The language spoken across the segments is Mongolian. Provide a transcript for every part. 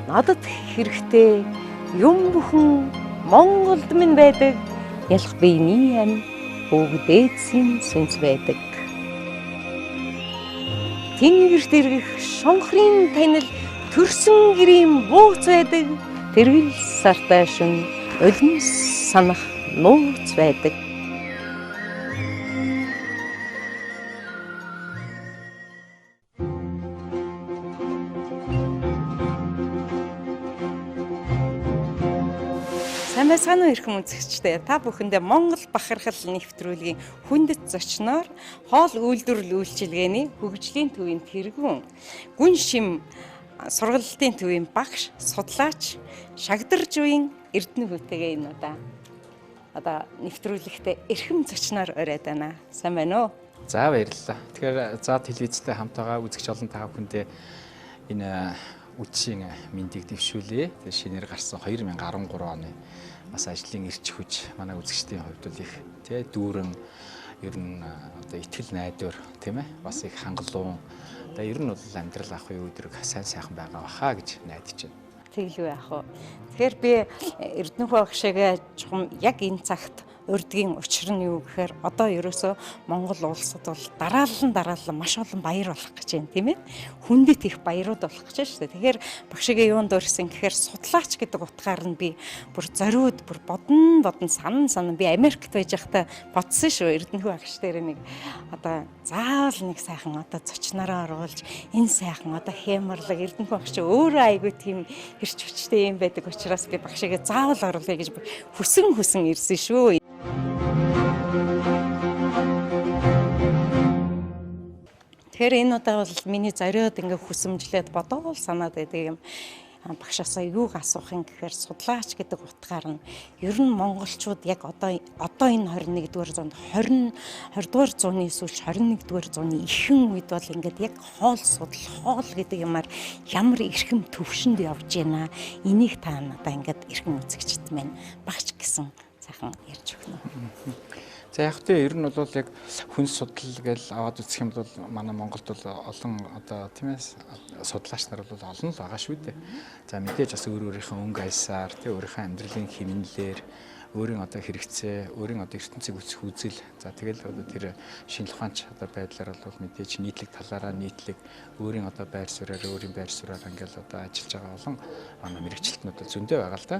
Надад хэрэгтэй юм бүхэн Монголд минь байдаг. Ялах биений амь бүгдээдсийн сүнс байдаг. Тэнгэрт иргэх шонхрын танил төрсөн гэрийн бууц байдаг. Тэргэл сартай шүн улмс санах нууц байдаг. Сайн байцгаана уу эрхэм үзэгчдээ. Та бүхэндээ Монгол бахархал нэвтрүүлгийн хүндэт зочноор хоол үйлдвэрлэл үйлчилгээний хөгжлийн төвийн тэргүүн гүн шим сургалтын төвийн багш, судлаач, шагдарч буян Эрдэнэ хүүтэйгээ энэ одоо нэвтрүүлэгтээ эрхэм зочноор ороод байна. Сайн байна уу? За баярлалаа. Тэгэхээр заа телевизтэй хамт байгаа үзэгч олон та бүхэндээ энэ үдшийн мэндийг дэвшүүлье. Тэгээ шинээр гарсан 2013 оны бас ажлын эрч хүч манай үзэгчдийн хувьд бол их дүүрэн ер нь одоо итгэл найдвар тийм ээ бас их хангалуун. Одоо ер нь бол амьдрал ах уу өдрөг сайн сайхан байгаа баха гэж найдаж байна. Тэглүү яах вэ? Тэгэхээр би Эрдэнэ багшаагаа чухам яг энэ цагт урдгийн учир нь юу гэхээр одоо ерөөсөө Монгол улсад бол дараалан маш олон баяр болох гэж байна тийм ээ. Хүндэт их баярууд болох гэж байна шүү дээ. Тэгэхээр багшигээ юунд өрсөн гэхээр судлаач гэдэг утгаар нь би бүр зориуд бүр бодон санан би Америкт байж байхдаа бодсон шүү. Эрдэнэ багш дээр нэг одоо заавал нэг сайхан одоо зочнороо оруулж энэ сайхан одоо хямрлаг Эрдэнэ багш өөрөө айгүй тийм хэрч хүчтэй юм байдаг учраас би багшигээ заавал оруулъя гэж хүсэн ирсэн шүү. Тэгэхээр энэ удаа бол миний зориуд ингээ хүсэмжлээд бодоол санаад байдаг юм. Багшаасаа юуг асуух юм гэхээр судлаач гэдэг утгаар нь ер нь монголчууд яг одоо энэ 21-р зуунд 20-р зууны сүүлч 21-р зууны ихэнх үед бол ингээд яг хоол гэдэг юмар ямар эрхэм төвшөнд явж байна. Энийг та надаа ингээд эрхэм үзэгчд маань багч гэсэн сайхан ярьж өгнө. За яг тэ ер нь бол яг хүнс судлал гэж аваад үзэх юм бол манай Монголд бол олон одоо тийм ээ судлаач нар бол олон л байгаа шүү дээ. За мэдээж бас өөрийнхөө өнгө аясаар тийм өөрийнхөө амьдралын хэмнэлээр өөрийн одоо хэрэгцээ, өөрийн одоо ертөнцийг үзэх үзэл. За тэгэл одоо тэр шинэ ухаанч одоо байдлаар бол мэдээж нийтлэг талаараа нийтлэг өөрийн одоо байр суурьаар ингээл одоо ажиллаж байгаа олон манай мэрэгчлэтнүүд зөндөө байгаа л да.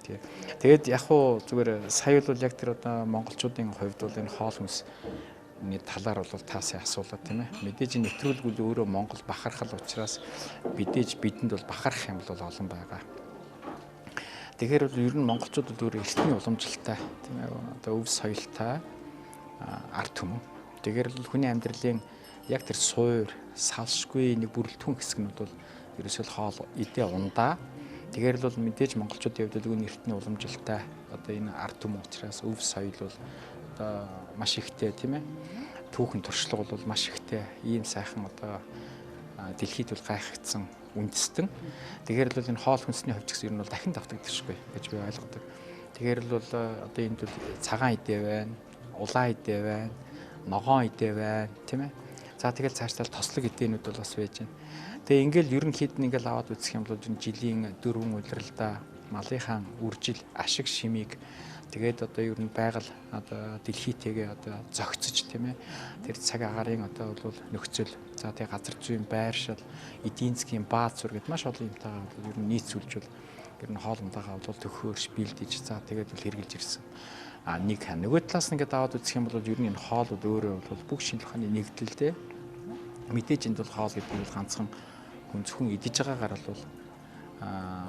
Тэгээд яг уу зүгээр сая бол яг тэр одоо монголчуудын хувьд бол энэ хоол хүнсний талаар бол таасаа асуулаа тийм ээ. Мэдээж энэ нэвтрүүлгүүд өөрөө Монгол бахархал учраас бидэнд бол бахарх юм бол олон байгаа. Тэгэхээр бол ер нь монголчууд бол өөрөө эртний уламжлалтай тийм ээ одоо өв соёлтой ард түмэн. Тэгэхээр бол хүний амьдралын яг тэр суур, салшгүй нэг бүрэлдэхүүн хэсэг нь бол ерөөсөө хоол идэ ундаа. Тэгэхээр бол мэдээж монголчуудын хувьд л эртний уламжлалтай одоо энэ ард түмэн учраас өв соёл бол одоо маш ихтэй тийм ээ. Түүхэн туршлага бол маш ихтэй. Ийм сайхан одоо дэлхийд бол гайхагдсан үндэстэн. Тэгэхээр л энэ хоол хүнсний хувьд гэсэн ер нь бол дахин давтагдчихгүй гэж би ойлгодог. Тэгэхээр л бол одоо энд бол цагаан идэ байна, улаан идэ байна, ногоон идэ байна тийм ээ. За тэгэл цаашдаа тослог идэнүүд бол бас байж байна. Тэгээ ингээл ерөнхийд нь ингээл аваад үзэх юм бол жилийн 4 улиралдаа малынхаа үржил ашиг шимийг тэгээд одоо ер нь байгаль одоо дэлхийтэйгээ одоо зохицож тийм ээ. Тэр цаг агаарын одоо бол нөхцөл за тэгээ газар зүйн байршил, эдийн засгийн бааз зур гэд маш олон юмтайгаа бол ер нь нийцүүлж бол ер нь хоолндаагаа бол төхөөрч бэлдэж за тэгээд бол хэрэгжилж ирсэн. Нөгөө талаас нь ингээд аваад үзэх юм бол ер нь энэ хоол бол өөрөө бол бүх шинэ ухааны нэгдэлтэй. Мэдээж энд бол хоол гэдэг нь ганцхан хүн зөвхөн идэж байгаагаар бол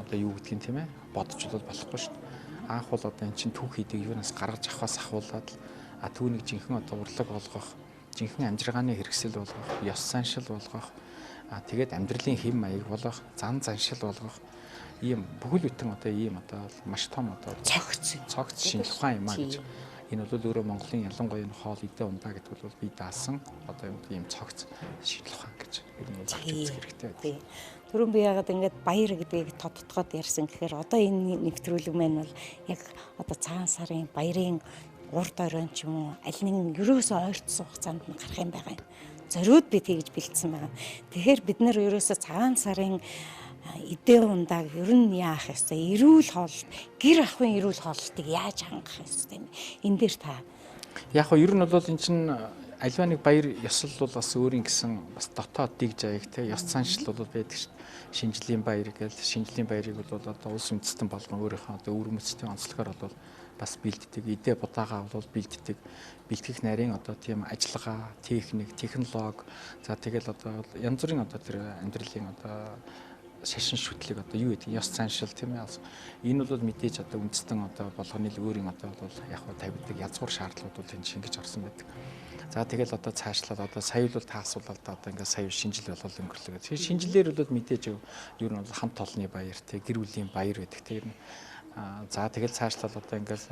одоо юу гэдгийг тийм ээ бодож бол болохгүй шүү дээ. Анх бол одоо эн чинь түүх хийдэг юунаас гаргаж авахаас ахуулаад түүнийг жинхэнэ одоо урлаг болгох, жинхэнэ амжиргааны хэрэгсэл болгох, ёс заншил болгох, тэгээд амьдралын хэм маяг болгох, зан заншил болгох ийм бүхэл бүтэн одоо ийм одоо маш том одоо цогц шинэ ухаан юм а гэж. Энэ бол өөрөө Монголын ялангуяа энэ хоол идэ ундаа гэдэг бол би даасан одоо ийм цогц шинэ ухаан гэж ер нь зарж үзэх хэрэгтэй байдаг. Түрүүн би яагаад ингээд баяр гэдгийг тодтогоод ярьсан гэхээр одоо энэ нэвтрүүлэг маань бол яг одоо цагаан сарын баярын урд оройн ч юм уу аль нэгэн ерөөсөө ойртсон хугацаанд нь гарах юм байгаа юм. Зориуд би тэгж бэлдсэн байна. Тэгэхээр бид нэр ерөөсөө цагаан сарын эдээ ундааг ер нь яах ёстой? Эрүүл хооллолт, гэр ахуйн эрүүл хооллолтыг яаж хангах ёстой юм? Энэ дээр та Яг нь ер нь бол эн чинь альва нэг баяр ёсол бол бас өөрийн гэсэн бас дотоод дэг жаяг те ёс заншил бол байдаг шүү. Шинжлэлийн баяр гэж шинжлэлийн баярыг бол одоо улс үндэстэн болгон өөрийнхөө одоо өвөр мөцтийн онцлогоор бол бас бэлддэг. Эдээ будаагаа бол бэлддэг. Бэлтгэх нарийн одоо тийм ажиллагаа, техник, технологи за тэгэл одоо янз бүрийн одоо тэр амьдралын одоо шашин шүтлэг одоо юу гэдэг ёс заншил тийм ээ. Энэ бол мэдээж одоо үндэстэн одоо болгоны л өөрийн одоо бол яг нь тавьдаг язгуур шаардлууд бол энэ шингэж орсон байдаг. За тэгэл одоо цаашлаад одоо сая бол таасуулаад одоо ингээд сая шинжил болол өнгөрлөө. Тэгээ шинжилээр бол мэдээж ер нь бол хамт олонны баяр те гэр бүлийн баяр байдаг те ер нь за тэгэл цаашлаад одоо ингээд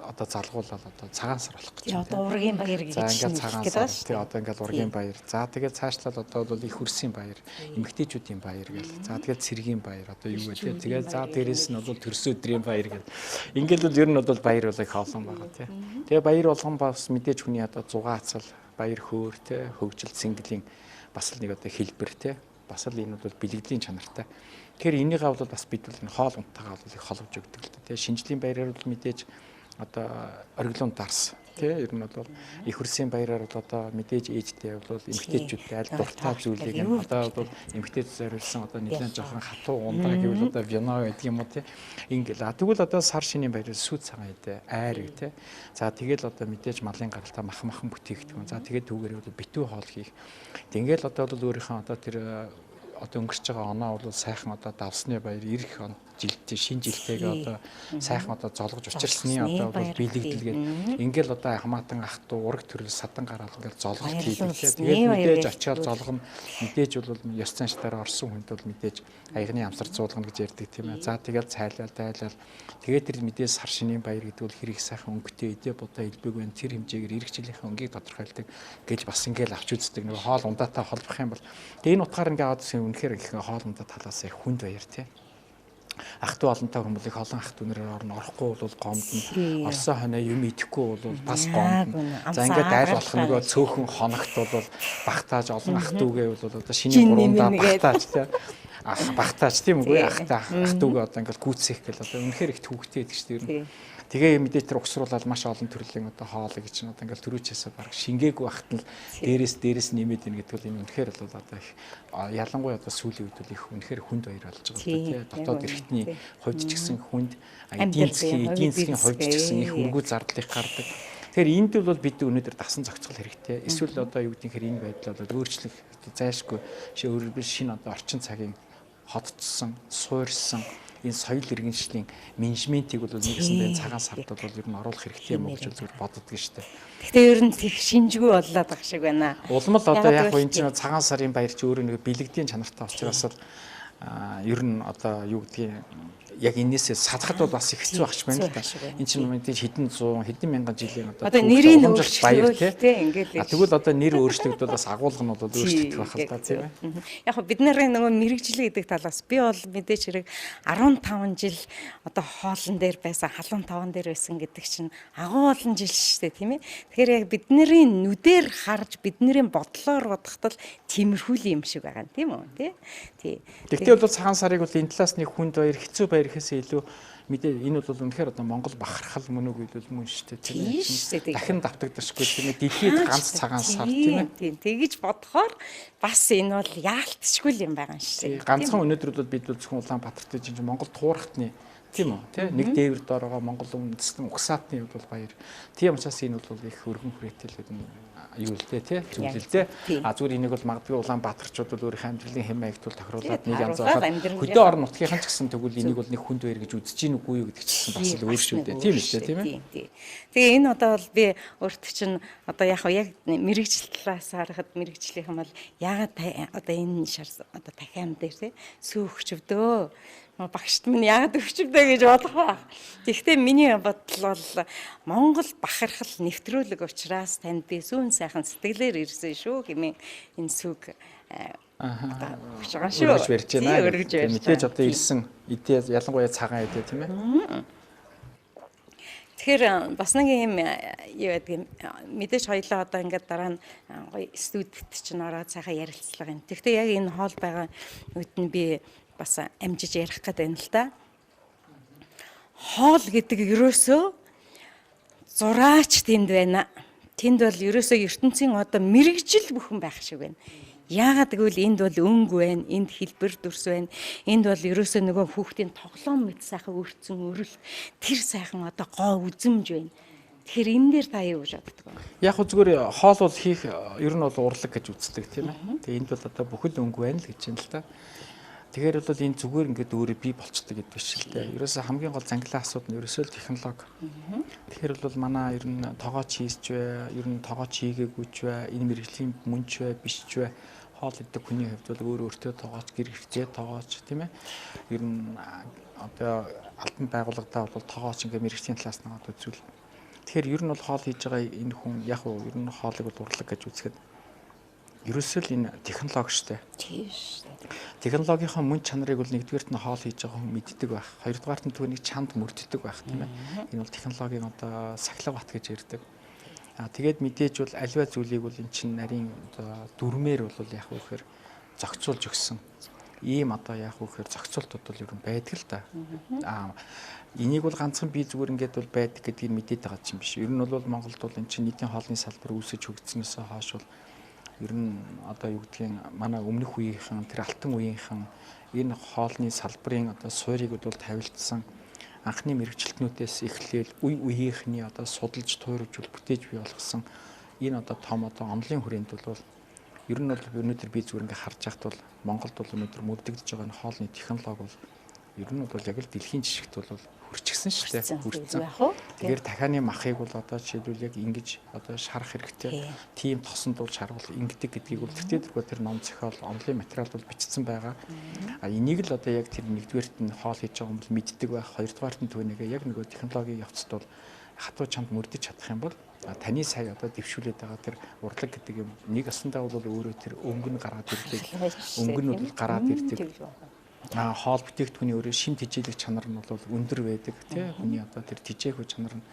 одоо залгуулаад одоо цагаан сар болох гэж байна. одоо ургийн баяр гэж За ингээд цагаан сар тий одоо ингээд ургийн баяр. За тэгэл цаашлаад одоо бол их хөрсийн баяр, эмэгтэйчүүдийн баяр гэл. За тэгэл цэргийн баяр одоо юу вэ тий. Тэгээд за дээрэс нь бол төрс өдрийн баяр гэл. Ингээд бол ер нь бол баяр бол их олон байгаа тий. Тэгээ баяр болгон бас мэдээж хүний одоо зугаацал, баяр хөөр тий, хөгжил цэнгэлийн бас л нэг одоо хэлбэр тий. Бас л энэ бол бэлгэдлийн чанартай. Тэгэхээр энийгээ бол бас бид бол энэ хоол унтаагаа бол их холбож өгдөг л дээ. Шинжлэлийн баяраар бол мэдээж одоо ориглон дарс тий ер нь бол их хөрсийн баяраар бол одоо мэдээж ээжтэй бол эмэгтэйчүүдтэй аль дуртай зүйлийг одоо бол эмэгтэй зориулсан одоо нэлээд жоохон хатуу ундаа гэвэл одоо вино гэдэг юм уу тий ингээл тэгвэл одоо сар шинийн баяраар сүйт цагаан идэ айрыг тий за тэгэл одоо мэдээж малын гаралтай махан бүтээгдэхүүн за тэгээд түүгээр бол битүү хоол хийх тэгэл одоо бол өөрийнхөө одоо тэр одоо өнгөрч байгаа оноо бол сайхан одоо давсны баяр ирэх он жилдээ шинэ жилтэйгээ одоо сайхан одоо золгож учирсны одоо бол биелэгдэлгээд ингээл одоо хамаатан ах トゥ ураг төрөл садан гараал ингээл золголт хийдэг. Тэгээд мэдээж очиод золгоно мэдээж бол ёс заншлаараа орсон хүнд бол мэдээж аягны амсар зуулгана гэж ярьдаг тийм ээ. За тэгэл цайлал дайлал тэгээд тэр мэдээж сар шинийн баяр гэдэг бол хэрэг сайхан өнгөтэй эдээ будаа элбэг байна тэр хэмжээгээр ирэх жилийнхээ өнгийг тодорхойлдог гэж бас ингээл авч үздэг нэг хоол ундаатай холбох юм бол тэгээд энэ утгаар ингээд аваад үнэхээр их хоол ундаа талаас их хүнд баяр тийм ах トゥ олонтой хүмүүлийг олон ах トゥ нэрээр орно орохгүй бол гомдно орсон хоноо юм идэхгүй бол бас гомдно за ингээд айл болох нөгөө цөөхөн хоногт бол багтааж олон ах トゥ гээ бол одоо шиний гурвандаа багтааж тийм багтааж тийм үгүй ах トゥ гээ одоо ингээд гүйцэх гэл одоо үнэхээр их төвөгтэй гэдэг чинь ер нь тэгээ мэдээ тэр угсруулаад маш олон төрлийн одоо хоол гэж нь одоо ингээл төрүүчээсээ баг шингээгүй ахт нь дээрээс нэмээд ийн гэдэг бол энэ үнэхээр бол одоо их ялангуяа одоо сүүлийн үед бол их үнэхээр хүнд баяр болж байгаа тийм дотоод эрхтний хувьд ч гэсэн хүнд эдийн засгийн хувьд ч гэсэн их өргүү зардал их гардаг. Тэгэхээр энд бол бид өнөөдөр дасан зохицол хэрэгтэй. Эсвэл одоо юу гэдгийг энэ байдлаа бол өөрчлөх зайлшгүй шинэ одоо орчин цагийн хотцсон, суурьсан энэ соёл иргэншлийн менежментийг бол нэгсэн бай цагаан сард бол ер нь оруулах хэрэгтэй юм уу гэж зүгээр боддог шүү дээ. Гэхдээ ер нь их шинжгүй боллоо байх шиг байна. Улам л одоо яг энэ чинь цагаан сарын баяр чи өөрөө нэг бэлгэдийн чанартай учраас л ер нь одоо юу гэдгийг яг энээсээ садахад бол бас их хэцүү багч байна л да. Энд чинь мэдээж хэдэн мянган жилийн одоо нэрийн баяр тийм ингээд тэгвэл одоо нэр өөрчлөгдөл бас агуулга нь бол өөрчлөгдөх байх л да тийм ээ. Яг бид нарын нөгөө мэрэгжил гэдэг талаас би бол мэдээж хэрэг 15 жил одоо хоолн дээр байсан халуун таван дээр байсан гэдэг чинь агуу олон жил шүү дээ тийм ээ. Тэгэхээр яг бидний нүдээр харж бидний бодлоор бодоход л тиймэрхүү юм шиг байгаа юм тийм үү тий. Тэгтээ бол цагаан сарыг бол энэ талаас нэг хүнд баяр хэцүү баяр гэхээсээ илүү мэдээ энэ бол үнэхээр одоо Монгол бахархал мөн үг хэлбэл мөн шүү дээ тийм ээ. Дахин давтагдчихгүй тийм ээ. Дэлхийд ганц цагаан сар тийм ээ. Тийм тэгэж бодохоор бас энэ бол яалтчгүй юм байгаа шүү дээ. Ганцхан өнөөдөр бол бид зөвхөн Улаанбаатарт чинь Монгол туурхтны тийм үү тийм нэг дээвэр доор байгаа Монгол үндэстэн угсаатны бол баяр. Тийм учраас энэ бол их өргөн хүрээтэй л гэдэг нь юу л дээ тий зүйл л дээ зүгээр энийг бол магадгүй Улаанбаатарчууд бол өөрийнхөө амьдралын хэм маягт бол тохируулаад нэг янз болоод хөдөө орон нутгийнхан ч гэсэн тэгвэл энийг бол нэг хүнд баяр гэж үзэж гин үгүй юу гэдэг чинь бас л өөр шүү дээ тийм ээ тийм ээ. Тэгээ энэ одоо бол би өөртөө чинь одоо яг мэрэгжил талаас харахад мэрэгжлийнхэн бол яагаад одоо энэ шар одоо дахиан дээр тий сүүхч өвдөө багшд минь яагаад өвчмдөө гэж бодох ба. Тэгэхдээ миний бодол бол Монгол бахархал нэвтрүүлэг учраас танд би сүүн сайхан сэтгэлээр ирсэн шүү хэмээн энэ сүг өргөж барьж байна. Мэдээж одоо ирсэн эдээ ялангуяа цагаан эдээ тийм ээ. Тэгэхээр бас нэг юм юу гэдэг мэдээж хоёлоо одоо ингээд дараа нь гоё студид чинь ороод сайхан ярилцлага юм. Тэгэхдээ яг энэ хоол байгаа үед нь би бас амжиж ярих гэдэг юм л да. Хоол гэдэг ерөөсөө зураач тэнд байна. Тэнд бол ерөөсөө ертөнцийн одоо мэрэгжил бүхэн байх шиг байна. Яагаад гэвэл энд бол өнгө байна, энд хэлбэр дүрс байна. Энд бол ерөөсөө нөгөө хүүхдийн тоглоом мэт сайхан өрцөн өрөл тэр сайхан одоо гоо үзэмж байна. Тэгэхээр энэ дээр та юу гэж боддог вэ? Яг хөө зүгээр хоол бол хийх ер нь бол урлаг гэж үздэг тийм ээ. Тэгээ энд бол одоо бүхэл өнгө байна л гэж юм л та. Тэгэхээр бол энэ зүгээр ингээд өөрөө бий болцдог гэдэг биш л дээ. Ерөөсөө хамгийн гол зангилаа асуудал нь ерөөсөө л технологи. Тэгэхээр бол манай ер нь тоогооч хийсч бай, ер нь тоогооч хийгээгүйч бай, энэ мэрэгжлийн мөнч бай, биш ч бай. Хоол идэх хүний хувьд бол өөрөө өөртөө тоогооч, гэр хэрэгцээ тоогооч тийм ээ. Ер нь одоо албан байгууллагадаа бол тоогооч ингээд мэрэгжлийн талаас нь аваад үзвэл. Тэгэхээр ер нь бол хоол хийж байгаа энэ хүн яг уу ер нь хоолыг бол урлаг гэж үзэхэд ерөөсөө л энэ технологи штэ. Тийш. Технологийн мөн чанарыг бол нэгдүгээрт нь хоол хийж байгаа хүн мэддэг байх. Хоёрдугаарт нь түүнийг чанд мөрддөг байх тийм ээ. Энэ бол технологийн одоо сахилга бат гэж ярьдаг. Тэгээд мэдээж бол альва зүйлийг бол эн чинь нарийн одоо дүрмээр бол яг үхээр зохицуулж өгсөн. Ийм одоо яг үхээр зохицуултууд бол ер нь байдаг л да. Энийг бол ганцхан би зүгээр ингээд бол байдаг гэдгийг мэдээд байгаа юм биш. Ер нь бол Монголд бол эн чинь нийтийн хоолны салбар үүсэж хөгжснөөс хойш бол ер нь одоо юу гэдгийг манай өмнөх үеийнхэн тэр алтан үеийнхэн энэ хоолны салбарын одоо суурийг бол тавилтсан анхны мэрэгчлэтнүүдээс эхлээл үе үеийнхний одоо судалж туурж бүтээж бий болгосон энэ одоо том одоо онлын хүрээнд бол ер нь бол өнөөдөр би зүгээр ингээ харж байхад бол Монголд бол өнөөдөр мөрдөгдөж байгаа энэ хоолны технологи бол ер нь бол яг л дэлхийн жишгт бол хүрчихсэн шүү дээ. Хүрсэн. Тэгэхээр дахианы махыг бол одоо жишээлбэл яг ингэж одоо шарах хэрэгтэй. Тим тосонд бол шаргал ингэдэг гэдгийг бол тэртээ тэр ном зохиол онлын материал бол бичсэн байгаа. Энийг л одоо яг тэр нэгдүгээрт нь хоол хийж байгаа юм бол мэддэг байх. Хоёрдугаарт нь түүнийгээ яг нөгөө технологийн явцад бол хатуу чамд мөрдөж чадах юм бол таны сая одоо дэвшүүлээд байгаа тэр урлаг гэдэг юм нэг асандаа бол өөрөө тэр өнгө нь гараад ирдэг. Өнгө нь бол гараад ирдэг. Хоол бүтээгдэхүүний өөрөө шим тэжээлэх чанар нь бол өндөр байдаг тий хүний одоо тэр тэжээх чанар нь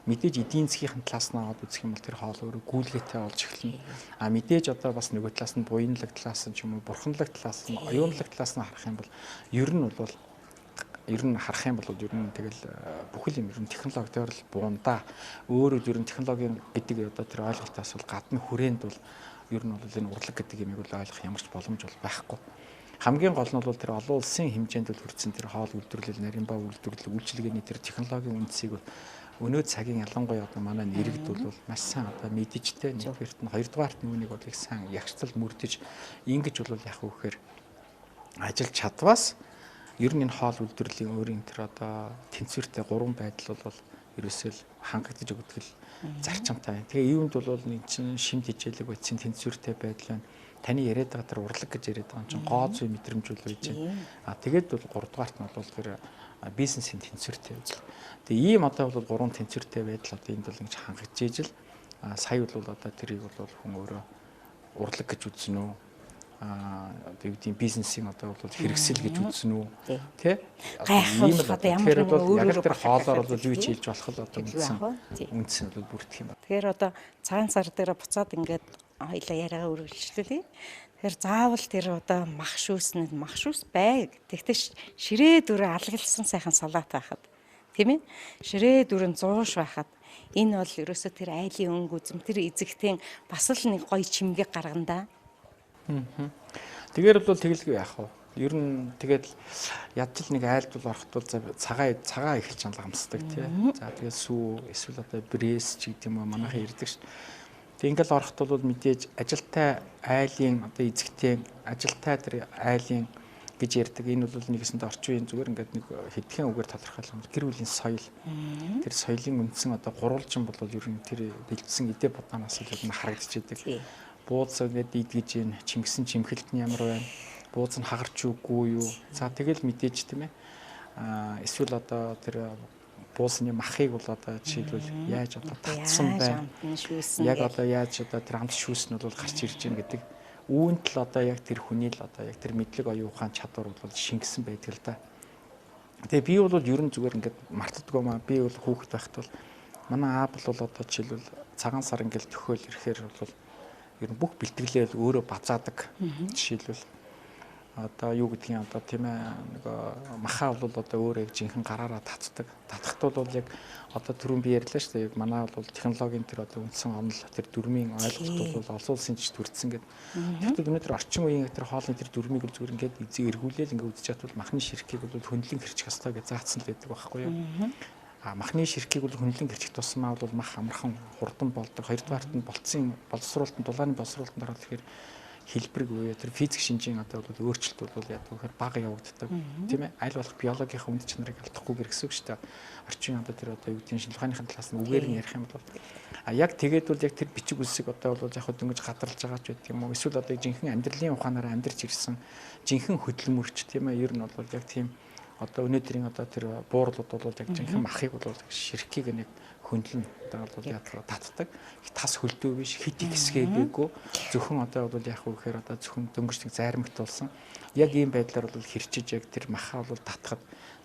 мэдээж эдийн засгийн талаас нь аваад үзэх юм бол тэр хоол өөрөө гүйлгээтэй болж эхэлнэ. Мэдээж одоо бас нөгөө талаас нь буянлаг талаас нь ч юм уу бурханлаг талаас нь оюунлаг талаас нь харах юм бол ер нь харах юм бол ер нь тэгэл бүхэл юм ер нь технологиор л буунда өөрөө ер нь технологийн гэдэг одоо тэр ойлголтоос бол гадна хүрээнд бол ер нь бол энэ урлаг гэдэг юмыг бол ойлгох ямар ч боломж бол байхгүй. Хамгийн гол нь бол тэр олон улсын хэмжээнд бол хүрсэн тэр хоол үйлдвэрлэл, нарийн баа үйлдвэрлэл, үйлчилгээний тэр технологийн үндсийг бол өнөө цагийн ялангуяа одоо манай нэрэгд бол маш сайн одоо мэдээжтэй нэгдүгээрт нь хоёрдугаарт нь үнийг бол их сайн ягцлал мөрдөж ингэж бол яг үхээр ажиллаж чадваас ер нь энэ хоол үйлдвэрлэлийн өөрийн тэр одоо тэнцвэртэй гурван байдал бол ерөөсөө л хангагдаж өгдөг л зарчимтай. Тэгээ юунд бол нэг чинь шим хичээлэг байсан тэнцвэртэй байдал байна. Таны яриад байгаа тэр урлаг гэж яриад байгаа юм чинь гоо зүй мэдрэмж бол байж байна. Тэгээд бол 3 дугаарт нь бол тэр бизнесийн тэнцвэртэй үзэл. Тэгээ ийм одоо бол 3 тэнцвэртэй байдал одоо энд бол ингэж хангагдж ижил сая бол одоо тэрийг бол хүн өөрөө урлаг гэж үзнэ үү? Одоо юу гэдэг бизнесийн одоо бол хэрэгсэл гэж үзнэ үү? Тэ? Ийм л одоо ямар нэг яг тэр хоолоор бол юу хийж болох л одоо үндсэн бол бүрдэх юм байна. Тэгэхээр одоо цагаан сар дээр буцаад ингээд хоёлаа яриагаа үргэлжлүүлээ. Тэгэхээр заавал тэр одоо махшүүс бай. Тэгтээ ширээ дүрээ алгалсан сайхан салаат байхад тийм ээ. Ширээ дүрэн 100 байхад энэ бол ерөөсөө тэр айлын өнгө үзэм тэр эзэгтэн бас л нэг гоё чимгээ гаргана да. Тэгэхээр бол тэгэлгүй яах вэ? Ер нь тэгээд ядчил нэг айлд бол ороход бол цагаа эхэлж амлагамсдаг тий. За тэгээд сүү эсвэл одоо брэс ч гэдэг юм уу манайхан ирдэг шүү. Тэг ингээл ороход бол мэдээж ажилтай айлын одоо эзэгтэй ажилтай тэр айлын гэж ярьдаг. Энэ бол нэгэсэнд орчин үеийн зүгээр ингээд нэг хэдхэн үгээр тодорхойлох гэр бүлийн соёл. Тэр соёлын үндсэн одоо гурвалжин бол ер нь тэр дэлгэсэн эдээ будаанаас л ер нь харагдаж байдаг. Бууз ингээд идгэж ийн чимгсэн чимхэлт нь ямар байна? Бууз нь хагарч үгүй юу? За тэгэл мэдээж тийм ээ. Эсвэл одоо тэр буусны махыг бол одоо жишээлбэл яаж одоо татсан байна. Яг одоо яаж одоо тэр амт шүүс нь бол гарч ирж байна гэдэг. Үүнд л одоо яг тэр хүний л одоо яг тэр мэдлэг оюун ухаан чадвар бол шингэсэн байдаг л да. Тэгээ би бол ер нь зүгээр ингээд мартдаггүй маа. Би бол хүүхэд байхад бол манай аав бол одоо жишээлбэл цагаан сар ингээд төхөөл ирэхээр бол ер нь бүх бэлтгэлээ өөрөө базаадаг. Жишээлбэл одоо юу гэдгийг одоо тийм ээ нөгөө махаа бол одоо өөрөө жинхэнэ гараараа татдаг. Татахт бол яг одоо түрүүн би ярьлаа шүү дээ. Яг манай бол технологийн тэр одоо үндсэн онол тэр дүрмийн ойлголт бол олон улсын жишд хүрдсэн гэдэг. Тэгвэл өнөөдөр орчин үеийн тэр хоолны тэр дүрмийг л зүгээр ингээд эзэг эргүүлээл ингээд үзэж чадвал махны ширхгийг бол хөндлөн хэрчих ёстой гэж заасан л байдаг байхгүй юу? Махны ширхгийг бол хөндлөн хэрчих тусмаа бол мах амархан хурдан болдог. Хоёрдугаарт нь болцсон боловсруулалтанд дулааны боловсруулалтанд ороод ирэхээр хэлбэрг буюу тэр физик шинжийн одоо бол өөрчлөлт бол яг гэхээр бага явагддаг тийм ээ аль болох биологийн үнд чанарыг алдахгүйгээр гэсэн үг шүү дээ. Орчин одоо тэр одоо юу гэдгийг шинжилгээ ухааны талаас нь үгээр нь ярих юм бол яг тэгээд бол яг тэр бичиг үсэг одоо бол яг дөнгөж гадарлаж байгаа ч гэдэг юм уу эсвэл одоо жинхэнэ амьдралын ухаанаар амьдарч ирсэн жинхэнэ хөдөлмөрч тийм ээ ер нь бол яг тийм одоо өнөөдрийн одоо тэр буурлууд бол яг жинхэнэ махыг бол ширхгийг нэг хөндлөн одоо бол яг татдаг. Тас хөлдөө биш хит ихсгээгүй зөвхөн одоо бол яг үхээр одоо зөвхөн дөнгөжлөг зайрамгтуулсан. Яг ийм байдлаар бол хэрчиж яг тэр махаа бол татхад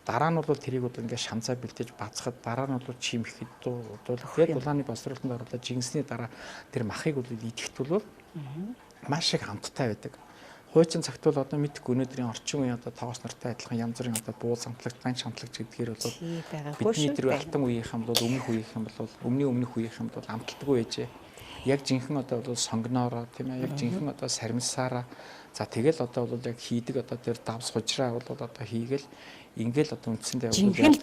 дараа нь бол тэрийг бол ингээд шанцаа бэлдэж бацхад дараа нь бол чимэхэд яг дулааны боловсруулалтанд оруулаад жигнэсний дараа тэр махыг бол идэхт бол маш их амттай байдаг. Хуучин цагт бол одоо мэдхгүй өнөөдрийн орчин үеийн одоо тоогоос нартай адилхан янз бүрийн одоо буу самтлагч, ган шамтлагч гэдгээр бол бидний тэр алтан үеийнхэн бол өмнөх үеийнхэн бол өмнөх үеийнхэн бол амталтгүй байжээ. Яг жинхэнэ одоо бол сонгноороо тийм ээ яг жинхэнэ одоо сармисаараа за тэгэл одоо бол яг хийдэг одоо тэр давс хужраа бол одоо хийгээл ингээл одоо үндсэндээ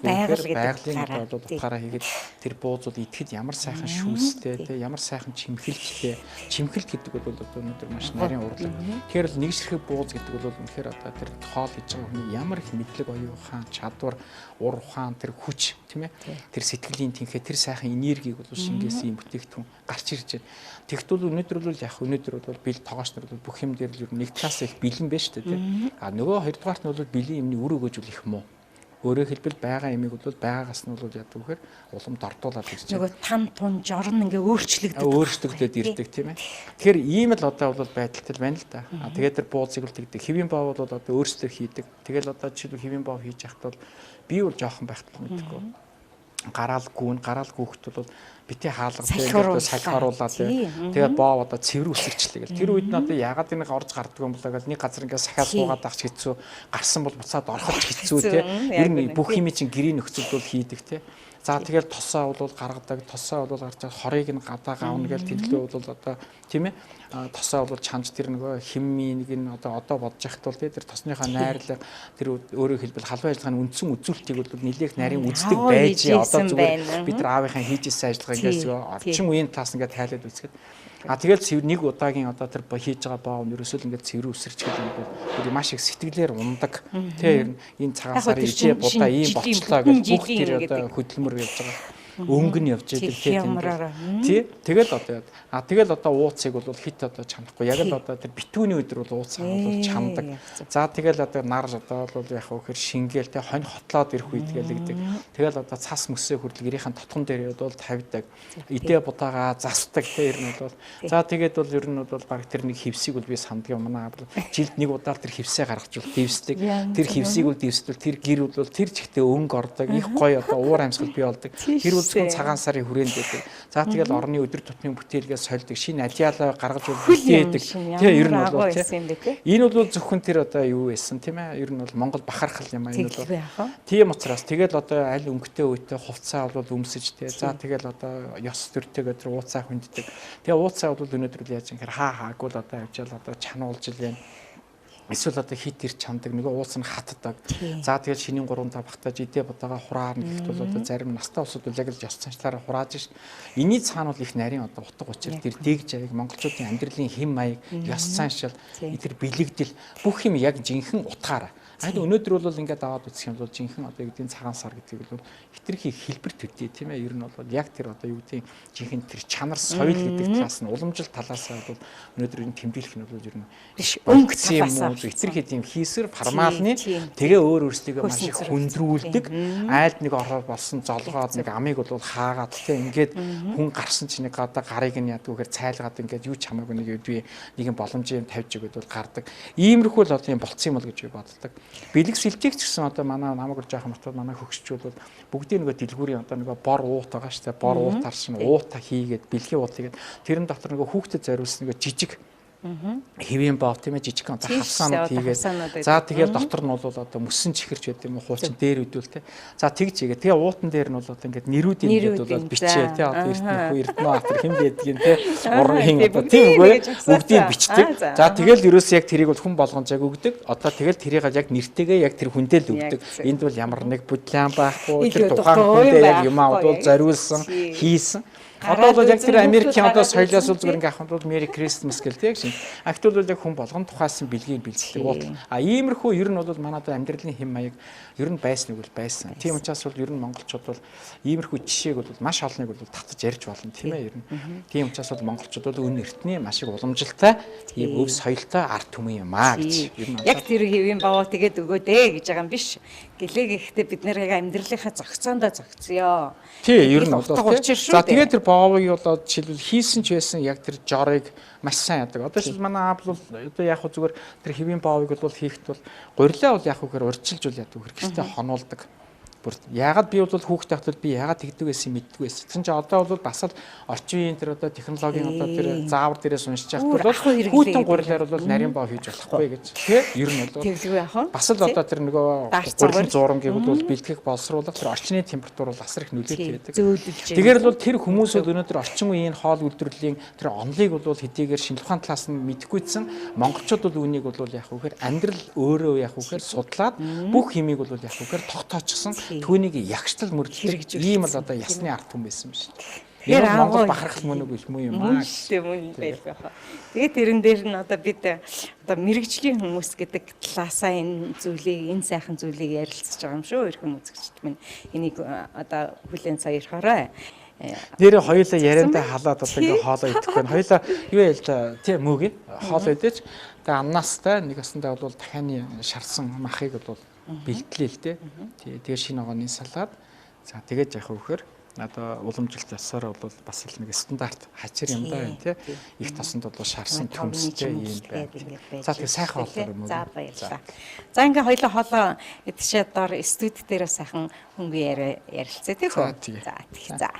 байгалийн одоо утгаараа хийгээд тэр буузууд идэхэд ямар сайхан шүүстэй те ямар сайхан чимхэлттэй чимхэлт гэдэг бол одоо өнөөдөр маш нарийн урлаг. Тэгэхээр л нэг ширхэг бууз гэдэг бол үнэхээр одоо тэр хоол хийж байгаа хүний ямар их мэдлэг оюун ухаан чадвар ур ухаан тэр хүч тийм ээ тэр сэтгэлийн тэнхээ тэр сайхан энергийг бол шингээсэн юм бүтээгдэхүүн гарч ирж байна. Тэгвэл өнөөдөр бол яг өнөөдөр бол бил тоогооч нар бол бүх юм дээр л нэг талаас их бэлэн байна шүү дээ тийм. Нөгөө хоёрдугаарт нь бол бэлэн юмны үр өгөөж их муу. Өөрөөр хэлбэл байгаа ямиг бол байгаагаас нь бол яадаг вэхээр уламд ордуулаад ирж байна. Нөгөө тан тун жорн ингээ өөрчлөгдөд ирдэг тийм ээ. Тэгэхээр ийм л одоо бол байдалтай байна л да. Тэгээд тэр бууцыг л тэгдэг. Хэвийн боо бол одоо өөрсдөө хийдэг. Тэгэл одоо жишээлбэл хэвийн боо хийж яхад бол би бол жоохон байхтал мэдгүй. Гараал гүүхт бол битээ хаалгатай салхируулаад тэгээд боо одоо цэвэр үсэрчлээ гэл. Тэр үед нь одоо ягаад энийг орж гардаг юм болоо гэл нэг газар ингээ сахиа суугаад авч хэцүү гарсан бол буцаад ороход хэцүү те. Ер нь бүх юм чинь гэрийн нөхцөлд бол хийдэг те. За тэгэл тосоо бол гаргадаг, тосоо бол гарч хорыг нь гадаа гавна гэл тэрлээ бол одоо тийм ээ тосоо бол чанж тэр нөгөө химийн нэг нь одоо бодож яхад бол тэр тосныхаа найрлага тэр өөрөөр хэлбэл халуун ажиллагааны үндсэн үзүүлэлтийг бол нэлээх нарийн үздэг байж одоо зүгээр бид нар аавынхаа хийжсэн ажиллагаа ингээс орчин үеийн талаас ингээд тайлаад үзэхэд тэгэл нэг удаагийн одоо тэр хийж байгаа боо ерөөсөө ингээд цэвэр үсэрч гэдэг юм бол тэр маш их сэтгэлээр ундаг тийм энэ цагаан сарын ижээ будаа ийм болчлоо гэж бүх тэр одоо хөдөлмөр явж байгаа өнгө нь явж байгаа тийм тэгэл одоо ууцыг бол хит одоо чанахгүй яг л одоо тэр битүүний өдөр бол ууцаа бол чамдаг за тэгэл одоо нар одоо бол яг хөөр шингээл те хонь хотлоод ирэх үед гэдэг тэгэл одоо цас мөсөө хүртэл гэрийнхэн тотгон дээр бол тавьдаг идэ будаагаа засдаг те ер нь бол за тэгээд бол ер нь бол баг тэр нэг хевсийг бол би санддаг юм манай жилд нэг удаа тэр хевсээ гаргаж дивсдэг тэр хевсийг бол дивсдэл тэр гэр бол тэр чигтээ өнгө ордог их гоё одоо уур амьсгал бий болдог тэр зөвхөн цагаан сарын хүрээнд байдаг. За тэгэл орны өдөр тутмын бүтээлгээ сольдог, шинэ ажиалаа гаргаж үлдээдэг. Тэгээ ер нь бол тийм. Энэ бол зөвхөн тэр одоо юу байсан тийм ээ? Ер нь бол Монгол бахархал юм аа энэ бол. Тийм учраас тэгэл одоо аль өнгөтэй үетэй хувцаа бол өмсөж тий. За тэгэл одоо ёс төртэйгээ тэр ууцаа хүнддэг. Тэгээ ууцаа бол өнөөдөр яаж юм хэр хаагуул одоо авчаал одоо чануулж л байна. Эсвэл одоо хит ирч чамдаг нөгөө уус нь хатдаг. За тэгэл шинийн 3 5 багтааж идэ бодаага хураарна гэхэд бол одоо зарим настай улсууд бол яг л ёс заншлаараа хурааж ш. Эний цаана бол их нарийн одоо утга учир тэр дэг жааг монголчуудын амьдралын хэм маяг ёс заншил тэр бэлэгдэл бүх юм яг жинхэнэ утгаараа. Өнөөдөр бол ингээд аваад үзэх юм бол жинхэнэ одоо юу гэдэг цагаан сар гэдэг бол хитрхи хэлбэр төдий тийм ээ ер нь бол яг тэр одоо юу гэдэг жинхэнэ тэр чанар соёл гэдэг талаас нь уламжлалт талаас нь бол өнөөдөр энэ тэмдэглэх нь бол ер нь өнгө талаас нь хитрхи тийм хийсвэр формалны тэгээ өөр өөрсдийгөө маш их хүндрүүлдэг айлд нэг ороод болсон золгоод нэг амийг бол хаагаад тийм ингээд хүн гарсан чинь нэг одоо гарыг нь яадаг вэхээр цайлгаад ингээд юу ч хамаагүй нэг үдвээ нэгэн боломжийн тавьж өгöd бол гардаг иймэрхүү л одоо юм болцсон юм бол гэж би боддог. Бэлэг сэлжих ч гэсэн одоо манай намайг жоохон мартаад манай хөгшчүүд бол бүгдийн нөгөө дэлгүүрийн одоо нөгөө бор уут байгаа шүү дээ. Бор уутаар шин уута хийгээд бэлгийн уут хийгээд тэрэн дотор нөгөө хүүхдэд зориулсан нөгөө жижиг хэвийн бов тийм ээ жижиг одоо хавсаанууд хийгээд за тэгээд дотор нь бол одоо мөсөн чихэрч байд юм уу хуучин дээр үдвэл те за тэгж хийгээ тэгээ уутан дээр нь бол одоо ингээд нэрүүдийн ингээд бол бичээ те одоо Эрдэнэ Баатар хэн байдгийг те уран хин одоо тийм үгүй бүгдийг бичдэг за тэгэл ерөөс яг тэрийг бол хүн болгонд яг өгдөг одоо тэгэл тэрийг яг нэртэйгээ яг тэр хүндээ л өгдөг энд бол ямар нэг бүтлэн байхгүй тэр тухайн хүндээ яг юм аа бол зориулсан хийсэн одоо бол яг тэр Америкийн одоо соёлоос бол зүгээр ингээ авах бол Merry Christmas гэл тийм шин. Актуал бол яг хүн болгон тухайсан бэлгийг бэлддэг бол иймэрхүү ер нь бол манайд амьдралын хэм маяг ер нь байсан нэг бол байсан. Тийм учраас бол ер нь монголчууд бол иймэрхүү жишээг бол маш олныг бол татаж ярьж болно тийм ээ ер нь. Тийм учраас бол монголчууд бол өн эртний маш их уламжилтай ийм өв соёлтой арт түмэн юм аа гэж ер нь яг тэр хэвийн баваа тэгээд өгөөдэй гэж байгаа юм биш. Гэлээ гэхдээ бид нэр яг амьдралынхаа зохицоондоо зохицъё. Тий ер нь бол за тэгээд тэр боовыг болоод жишээлбэл хийсэн ч байсан яг тэр жорыг маш сайн яадаг. Одоо жишээл манай аав бол одоо яг хөө зүгээр тэр хэвийн боовыг бол хийхэд бол гурилаа бол яг хөөр урьдчилж бол яадаг хэрэгтэй хонуулдаг. Бүр яагаад би бол хүүхдээ хахад би яагаад тэгдэг байсан мэддэг байсан. Тэгсэн чинь одоо бол бас л орчин үеийн тэр одоо технологийн одоо тэр заавар дээрээс уншиж явах бол хүүтэн гурилаар бол нарийн боо хийж болохгүй гэж тий ер нь бол бас л одоо тэр нөгөө гурилын зурамгийг бол бэлтгэх боловсруулах тэр орчны температур бол асар их нөлөөтэй байдаг. Тэгэхээр бол тэр хүмүүсүүд өнөөдөр орчин үеийн хоол үйлдвэрлэлийн тэр онлыг бол хэдийгээр шинжлэх ухааны талаас нь мэдэхгүйсэн монголчууд бол үнийг бол яг үхээр амьдрал өөрөө яг үхээр судлаад бүх хэмийг бол яг үхээр тогтоочсон түүнийг ягштал мөрдөлдөг ийм л одоо ясны арт хүн байсан биш. Яг Монгол бахархал мөн үгүй юм аа. Мөн байл байхаа. Тэгээд тэрэн дээр нь одоо бид одоо мэрэгжлийн хүмүүс гэдэг талаасаа энэ зүйлийг энэ сайхан зүйлийг ярилцж байгаа юм шүү. Эрхэм үзэгчд минь энийг одоо хүлээн саярхаарай. Нэрээ хоёулаа яриандаа халаад одоо ингээ хоолоо идэх байна. Хоёулаа юу яа л да тийм мөг хоолоо идэж тэгээ амнаастай нэг асандаа бол дахианы шарсан махыг бол бэлтлээ л дээ. Тэгээ шинэ огооны салаад за тэгээд яг өгөхөр одоо уламжилт ясаар бол бас л нэг стандарт хачир юм даа тий. Их тосонд бол шарсан төмстэй юм байна. За тэгээ сайхан болоор юм уу. За баярлалаа. За ингээ хоёлоо хоолоо идчихээ доор студи дээр сайхан хөнгөн ярилцээ тий хөө. За тий. За.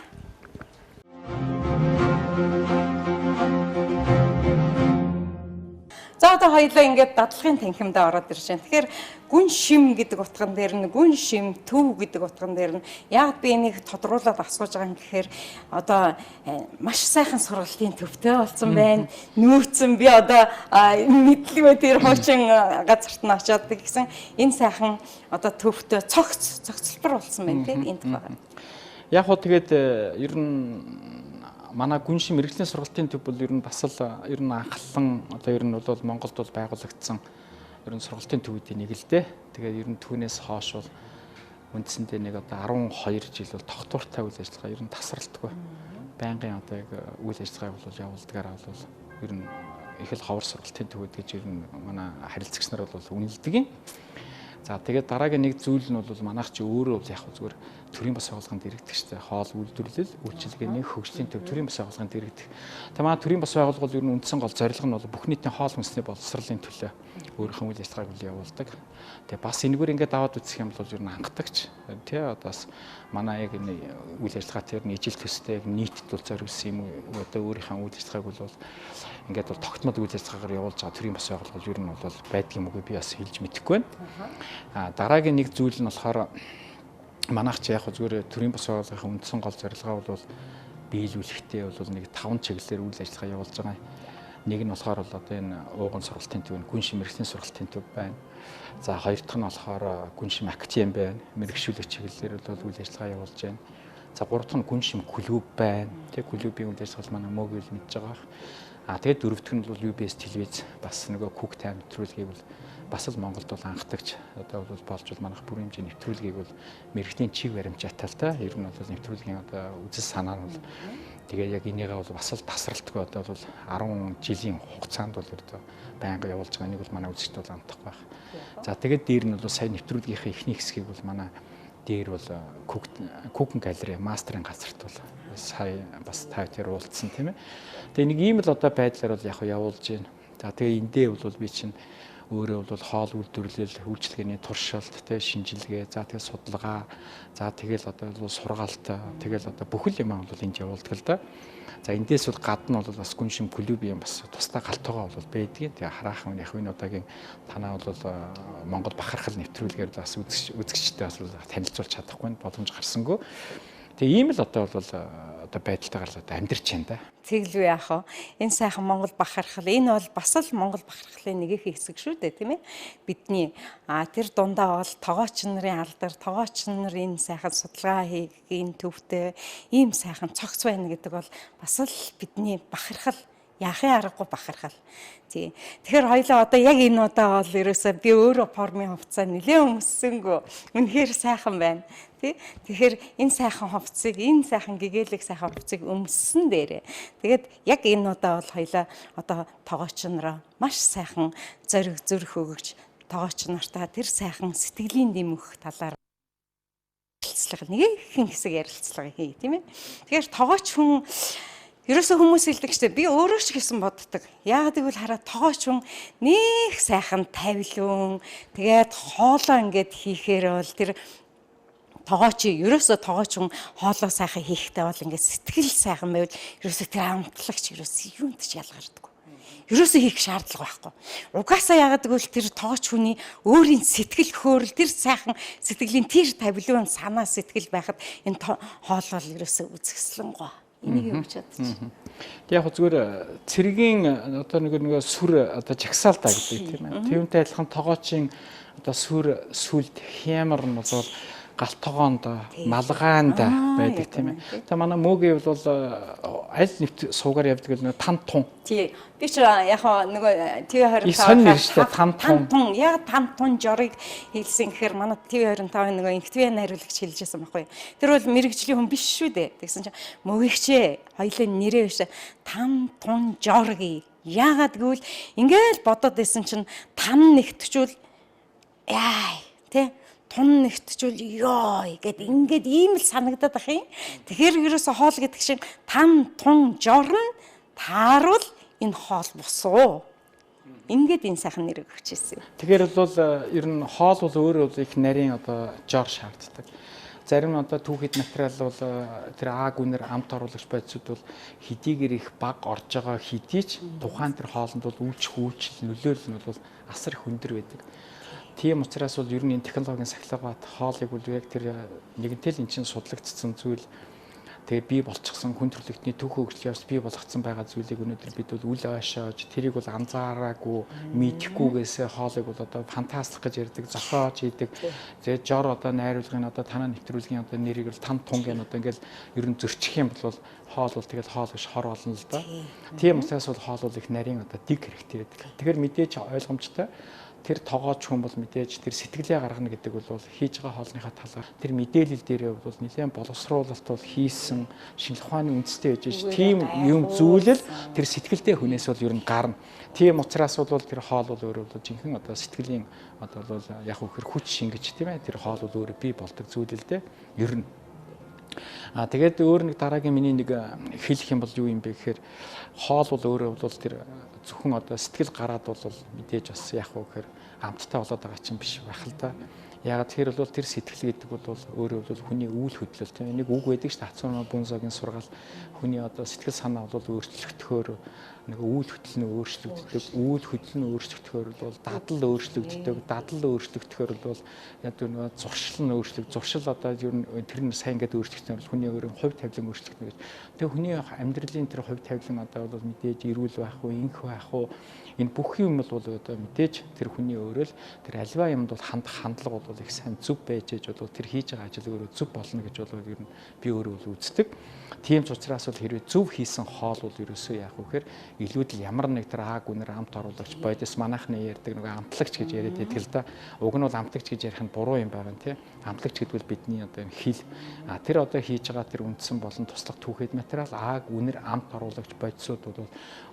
За одоо хоёлаа ингээд дадлагын танхимд ороод ирж байна. Тэгэхээр гүн шим гэдэг утган дээр нь гүн шим төв гэдэг утган дээр нь яг би энийг тодруулаад асууж байгаа юм гэхээр одоо маш сайхан сургалтын төвтэй болсон байна. Нүүцэн би одоо мэдлгүй тэр хуучин газарт нь очиод гэсэн энэ сайхан одоо төвтэй цогцлбор болсон байна тийм энд байгаа. Яг хоо тэгээд ер нь манай гүн шим мэрэгжлийн сургалтын төв бол ер нь бас л ер нь анхлан одоо ер нь бол Монголд бол байгуулагдсан ер нь сургалтын төвүүдийн нэг л дээ. Тэгээд ер нь түүнээс хойш бол үндсэндээ нэг одоо 12 жил бол тогтвортой үйл ажиллагаа ер нь тасралтгүй. Байнгын одоо яг үйл ажиллагааг бол явуулдагаараа бол ер нь их л ховор сургалтын төвүүд гэж ер нь манай харилцагч нар бол үнэлдэг юм. За тэгээд дараагийн нэг зүйл нь бол манайх чи өөрөө бол яг зүгээр төрийн бас байгууллаганд иргэдэг шүү дээ. Хоол үйлдвэрлэл, үйлчилгээний хөгжлийн төв төрийн бас байгууллаганд иргэдэг. Тэгээ манай төрийн бас байгууллага бол ер нь үндсэн гол зорилго нь бол бүх нийтийн хоол хүнсний боловсролын төлөө өөрийнхөө үйл ажиллагааг үл явуулдаг. Тэгээ бас энэгээр ингээд даваад үзэх юм бол ер нь хангадагч. Тэ одоос манай яг энэ үйл ажиллагаа тэр нь ижил төстэй яг нийтэд бол зориулсан юм уу одоо өөрийнхөө үйл ажиллагааг бол ингээд бол тогтмол үйл ажиллагаагаар явуулж байгаа төрийн бас байгууллага ер нь бол байдаг юм уу би бас хэлж мэдэхгүй байна. Дараагийн нэг зүйл нь болохоор манайх ч яг зүгээр төрийн бас байгууллагын үндсэн гол зорилгоо бол биелүүлэхтэй бол нэг 5 чиглэлээр үйл ажиллагаа явуулж байгаа. Нэг нь болохоор бол одоо энэ ууган сургалтын төв, гүн шим мэрэгчлийн сургалтын төв байна. За хоёр дахь нь болохоор гүн шим актем байна. Мэрэгшүүлэх чиглэлээр бол үйл ажиллагаа явуулж байна. За гурав дахь нь гүн шим клуб байна. Тэг клубийн үйл ажиллагаа манай мөг үйл мэдж байгаа. Тэгээд дөрөв дэх нь бол UBS телевиз бас нөгөө Cook Time нэвтрүүлгийг бол бас л Монголд бол анхдагч одоо бол болж бол манайх бүрэн хэмжээний нэвтрүүлгийг бол мэрэгжлийн чиг баримжааталтай ер нь бол нэвтрүүлгийн одоо үзэл санаа нь бол тэгээ яг энийгээ бол бас л тасралтгүй одоо бол 10 жилийн хугацаанд бол одоо байнга явуулж байгаа нэг бол манай үзэгчд бол амтах байх. За тэгээд дээр нь бол сая нэвтрүүлгийнхээ эхний хэсгийг бол манай дээр бол Cook галерей мастерын газарт бол сая бас тавьтер уулзсан тийм ээ. Тэгээ нэг ийм л одоо байдлаар бол яг явуулж байна. За тэгээ эндээ бол би чинь өөрөө бол хоол үйлдвэрлэл, үйлчлэгээний туршилт, тэ шинжилгээ, за тэгэл судалгаа, за тэгэл одоо бол сургаалт, тэгэл одоо бүхэл юм бол энд явуулдаг л да. За эндээс бол гадна бол бас гүн шим клуб юм бас тусдаа галтойгоо бол байдгийн. Тэгээ хараахан яг энэ удаагийн танаа бол Монгол бахархал нэвтрүүлгээр бас үзэгчтэй бас танилцуулж чадахгүй боломж гарсангүй. Тэгээ ийм л одоо бол одоо байдалтайгаар л одоо амьдарч байна да. Тэглүү яах вэ? Энэ сайхан Монгол бахархал энэ бол бас л Монгол бахархлын нэг их хэсэг шүү дээ, тийм ээ. Бидний тэр дундаа бол тогооч нарын алдар, тогооч нар энэ сайхан судалгаа хийгийн төвтэй ийм сайхан цогц байна гэдэг бол бас л бидний бахархал, яахын аргагүй бахархал. Тий. Тэгэхээр хоёлаа одоо яг энэ удаа бол ерөөсөө би өөрөө формын хувцас нэлээд өмссөнгөө үнэхээр сайхан байна. Тий. Тэгэхээр энэ сайхан хувцсыг, энэ сайхан гэгээлэг сайхан хувцсыг өмссөн дээрээ. Тэгээд яг энэ удаа бол хоёлаа одоо тогооч нараа маш сайхан зориг зүрх өгөж тогооч нартаа тэр сайхан сэтгэлийн дэмөх талаар нэгэн хэсэг ярилцлага хий, тийм ээ. Тэгэхээр тогооч хүн ерөөсөө хүмүүс хэлдэг ч би өөрөө ч гэсэн боддог. Яагаад гэвэл хараа тогооч хүн нэг сайхан тавилуун тэгээд хоолоо ингээд хийхээр бол тэр ерөөсөө тогооч хүн хоолоо сайхан хийхдээ бол ингээд сэтгэл сайхан байвал ерөөсөө тэр амтлагч ерөөсөө юунд ч ялгардаггүй. Ерөөсөө хийх шаардлага байхгүй. Угаасаа яагаад гэвэл тэр тогооч хүний өөрийн сэтгэл хөөрөл тэр сайхан сэтгэлийн тэр тавилуун санаа сэтгэл байхад энэ хоол бол ерөөсөө үзэсгэлэнгүй. Энийг юу гэж бодчих. Тэг яг зүгээр цэргийн одоо нэг сүр одоо жагсаалтаа гэдэг тийм ээ. Тэрнтэй адилхан тогоочийн одоо сүлд хямар нь бол галтогоонд малгаанд байдаг тийм ээ. Тэгээ манай мөгийн бол аль нэвт суугаар явдаг л тан тун. Тий. Би ч яг нөгөө ТV25 сонь нэр штэ тан тун. Яг тан тун жорыг хэлсэн гэхээр манай ТV25 нөгөө инхтвэ найруулагч хэлжсэн байхгүй. Тэр бол мэрэгжлийн хүн биш шүү дээ. Тэгсэн чинь мөвөгчээ хоёлаа нэрээ биш тан тун жорги. Яагаад гэвэл ингээл бодоод байсан чинь тан нэгтчүүл яа тий тун нэгтчүүл ёо гэд ингээд ийм л санагдаад ах юм. Тэгэхээр ерөөсө хоол гэдэг шиг тан тун жорн тааруул энэ хоол босоо. Ингээд энэ сайхан нэрийг өгчээсэн. Тэгэхээр бол ер нь хоол бол өөрөө их нарийн одоо жор шаарддаг. Зарим одоо түүхэд материал бол тэр гүнэр амт оруулагч байцуд бол хэдийгээр их баг орж байгаа хэдий ч тухайн тэр хоолнд бол үйлч нөлөөлөл нь бол асар их өндөр байдаг. Тийм учраас бол ер нь энэ технологийн сахилгаат хоолыг бол яг тэр нэгэнтэй л эн чинь судлагдсан зүйл тэгээ бий болчихсон хүн төрөлхтний түүх хөгжил явц бий болгоцсон байгаа зүйлийг өнөөдөр бид бол үл ойшоож тэрийг бол анзаараагүй мэдэхгүйгээсээ хоолыг бол одоо фантастик гэж ярьдаг зохиож хийдэг тэгээ жор одоо найруулгын одоо танаа нэвтрүүлгийн одоо нэрийг бол тан тунгийн одоо ингээл ер нь зөрчих юм бол хоол бол тэгэл хоол гэж хор болно л да. Тийм учраас бол хоол бол их нарийн одоо дэг хэрэгтэй байдаг. Тэгэхээр мэдээж ойлгомжтой тэр тогооч хүн бол мэдээж тэр сэтгэлээ гаргана гэдэг бол хийж байгаа хоолныхаа талаар тэр мэдээлэл дээрээ бол нэлээд боловсруулалт бол хийсэн шинжлэх ухааны үндэстэй байж ш. Тийм юм зүйлэл тэр сэтгэлтэй хүнээс бол ер нь гарна. Тийм учраас бол тэр хоол бол өөрөө бол жинхэнэ одоо сэтгэлийн одоо бол яг үхэр хүч шингэж тийм ээ тэр хоол бол өөрөө бий болдог зүйл л дээ. Ер нь тэгээд өөр нэг дараагийн миний нэг хэлэх юм бол юу юм бэ гэхээр хоол бол өөрөө бол тэр зөвхөн одоо сэтгэл гараад бол мэдээж бас яг уу гэхээр амттай болоод байгаа чинь биш байх л да. Яг тэр бол тэр сэтгэл гэдэг бол өөрөө бол хүний үйл хөдлөл тийм нэг үг байдаг ш. Хацуурмаа Бунзогийн сургаал хүний одоо сэтгэл санаа бол өөрчлөгдөхөөр нэг үйл хөдлөл нь өөрчлөгддөг, үйл хөдлөл нь өөрчлөгдөхөөр бол дадал өөрчлөгдөхөөр бол яг нэг зуршил нь зуршил одоо ер нь тэр нь сайн гэдэг өөрчлөгдсөн бол хүний өөрийн хувь тавилан өөрчлөгдөнө гэж. Тэгээ хүний амьдралын тэр хувь тавилан одоо бол мэдээж эрүүл байх уу, инх байх уу энэ бүх юм бол одоо мэдээж тэр хүний өөрөө л тэр альва юмд бол хандлага бол их сайн зөв байж ээж бол тэр хийж байгаа ажил өөрөө зөв болно гэж бол ер нь би өөрөө бол үздэг. Тийм ч учраас бол хэрвээ зөв хийсэн хоол бол ерөөсөө яах вэ гэхээр илүүд л ямар нэг тэр гүнэр амт оруулагч бодис манайхны ярьдаг нэг амтлагч гэж яриад байдаг л да. Уг нь бол амтлагч гэж ярих нь буруу юм байна тий. Амтлагч гэдэг бол бидний одоо хэл тэр одоо хийж байгаа тэр үндсэн болон туслах түүхэд материал гүнэр амт оруулагч бодисууд бол